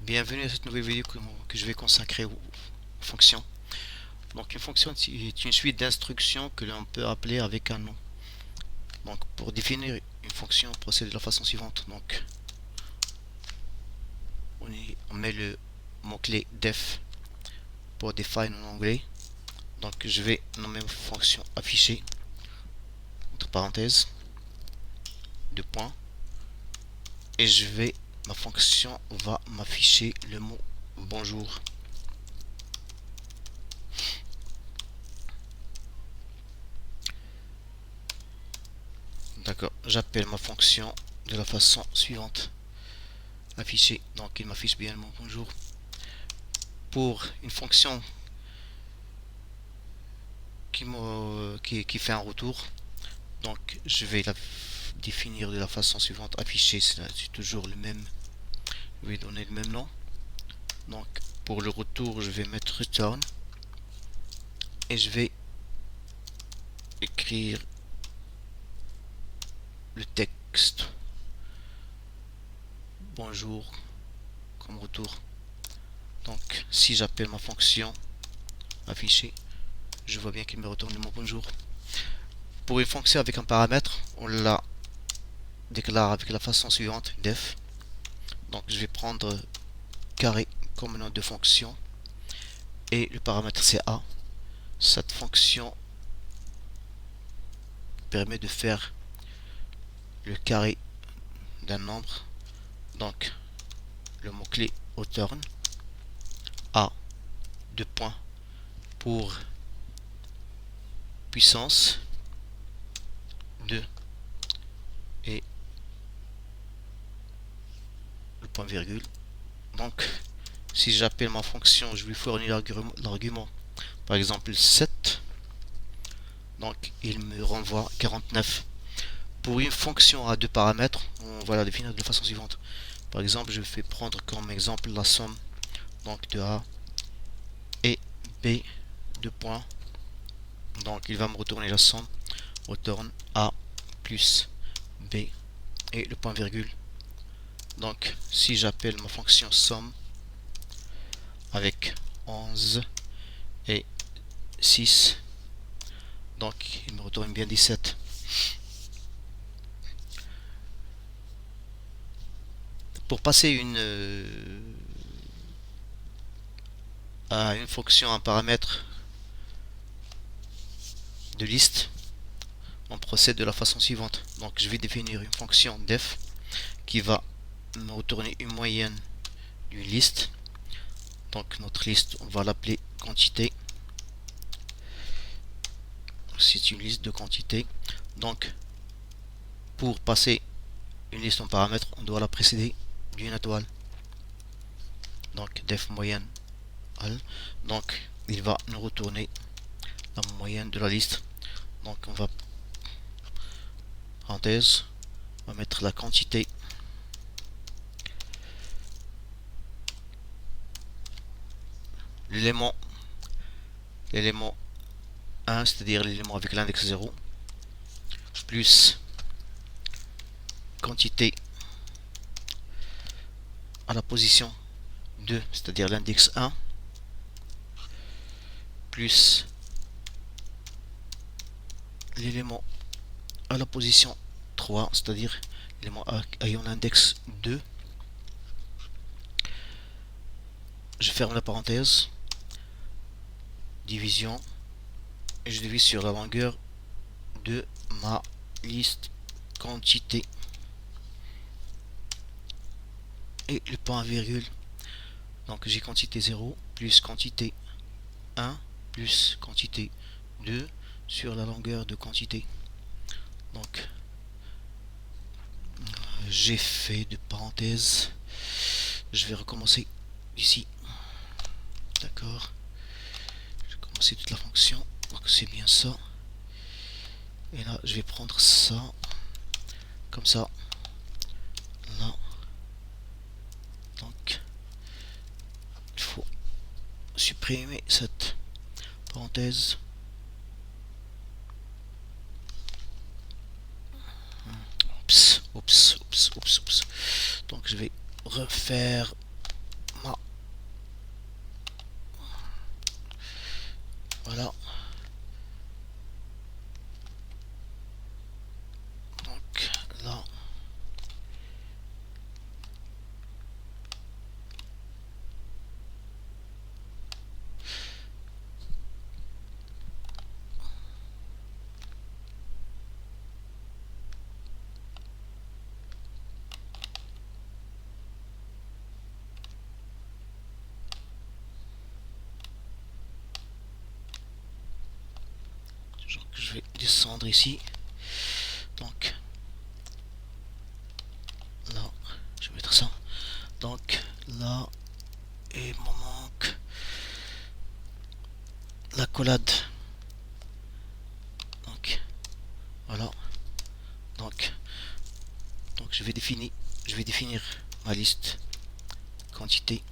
Bienvenue à cette nouvelle vidéo que je vais consacrer aux fonctions. Donc une fonction est une suite d'instructions que l'on peut appeler avec un nom. Donc pour définir une fonction, on procède de la façon suivante. Donc on met le mot-clé def pour define en anglais. Donc je vais nommer ma fonction afficher, entre parenthèses, deux points, et ma fonction va m'afficher le mot bonjour. D'accord, j'appelle ma fonction de la façon suivante. Afficher, donc il m'affiche bien le mot bonjour. Pour une fonction qui fait un retour, donc je vais la définir de la façon suivante. Afficher, c'est toujours le même, je vais donner le même nom. Donc pour le retour, je vais mettre return et je vais écrire le texte bonjour comme retour. Donc si j'appelle ma fonction afficher, je vois bien qu'il me retourne le mot bonjour. Pour une fonction avec un paramètre, on la déclare avec la façon suivante, def. Donc je vais prendre carré comme nom de fonction et le paramètre c'est a. Cette fonction permet de faire le carré d'un nombre. Donc le mot-clé return a, deux points, pour puissance 2 et le point virgule. Donc si j'appelle ma fonction, je lui fournis l'argument par exemple 7, donc il me renvoie 49. Pour une fonction à deux paramètres, on va la définir de la façon suivante. Par exemple, je vais prendre comme exemple la somme donc de A et B, deux points. Donc il va me retourner la somme, retourne A plus B et le point virgule. Donc si j'appelle ma fonction somme avec 11 et 6, donc il me retourne bien 17. Pour passer à une fonction, un paramètre de liste, on procède de la façon suivante. Donc je vais définir une fonction def qui va me retourner une moyenne d'une liste. Donc notre liste, on va l'appeler quantité. C'est une liste de quantité. Donc pour passer une liste en paramètres, on doit la précéder d'une étoile. Donc def moyenne. Donc il va nous retourner la moyenne de la liste. Donc on va parenthèse, on va mettre la quantité l'élément 1, c'est-à-dire l'élément avec l'index 0, plus quantité à la position 2, c'est-à-dire l'index 1, plus l'élément à la position 3, c'est-à-dire l'élément ayant l'index 2. Je ferme la parenthèse, division, et je divise sur la longueur de ma liste quantité et le point virgule. Donc j'ai quantité 0 plus quantité 1 plus quantité 2 sur la longueur de quantité. Donc j'ai fait de parenthèse. Je vais recommencer ici. D'accord. Je vais commencer toute la fonction. Donc c'est bien ça. Et là je vais prendre ça comme ça. Là. Donc il faut supprimer cette parenthèse. Oups. Donc je vais refaire Voilà. Donc là, je vais descendre ici. Donc là, je vais mettre ça. Donc là, et il me manque l'accolade. Donc voilà. Donc je vais définir ma liste quantité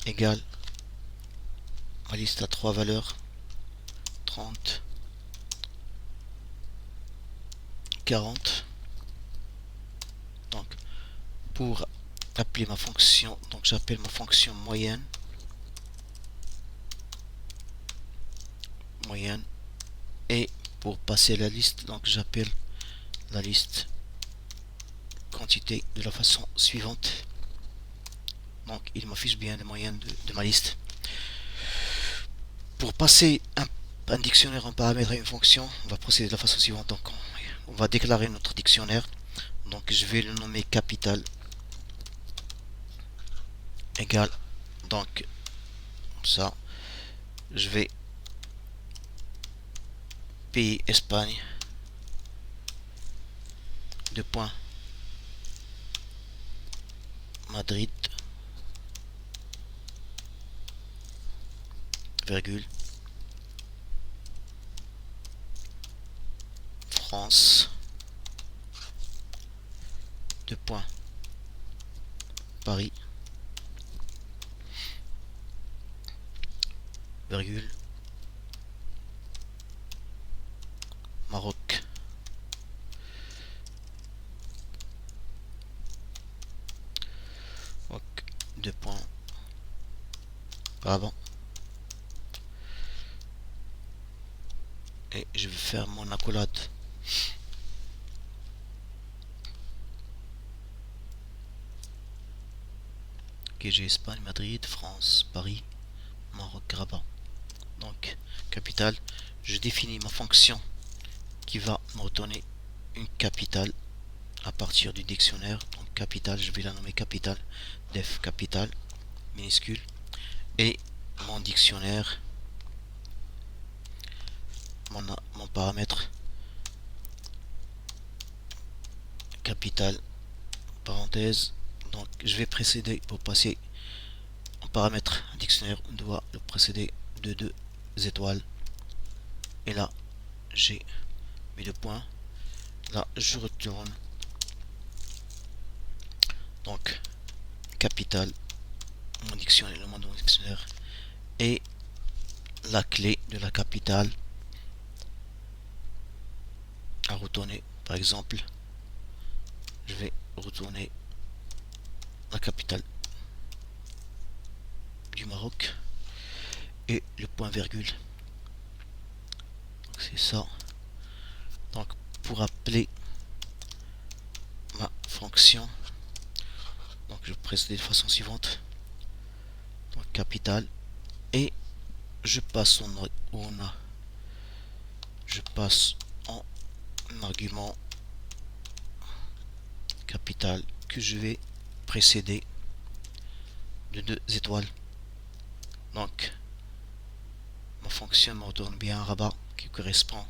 égale ma liste à 3 valeurs 30 40. Donc pour appeler ma fonction, donc j'appelle ma fonction moyenne et pour passer la liste, donc j'appelle la liste quantité de la façon suivante. Donc il m'affiche bien les moyennes de ma liste. Pour passer un dictionnaire, un paramètre à une fonction, on va procéder de la façon suivante. Donc on va déclarer notre dictionnaire. Donc je vais le nommer capital égal, donc ça, je vais pays Espagne, deux points, Madrid, virgule, France, deux points, Paris, virgule, Maroc, deux points, Brabant, et je vais faire mon accolade. Ok, j'ai Espagne, Madrid, France, Paris, Maroc, Rabat. Donc capitale, je définis ma fonction qui va me retourner une capitale à partir du dictionnaire. Donc capitale, je vais la nommer capitale, def capitale minuscule, et mon dictionnaire, mon paramètre capitale parenthèse. Donc je vais précéder, pour passer en paramètre dictionnaire, on doit le précéder de 2 étoiles, et là j'ai mes 2 points. Là je retourne donc capitale, mon dictionnaire, le nom de mon dictionnaire, et la clé de la capitale à retourner. Par exemple, je vais retourner la capitale du Maroc et le point virgule. Donc c'est ça. Donc pour appeler ma fonction, donc je procède de façon suivante. Donc capitale, et je passe en argument capital que je vais précéder de 2 étoiles. Donc ma fonction me retourne bien un rabat qui correspond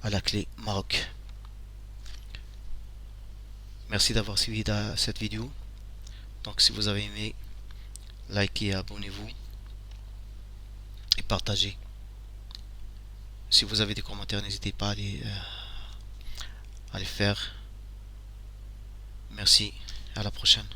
à la clé Maroc. Merci d'avoir suivi cette vidéo. Donc si vous avez aimé, likez, abonnez-vous et partagez. Si vous avez des commentaires, n'hésitez pas à les faire. Merci, à la prochaine.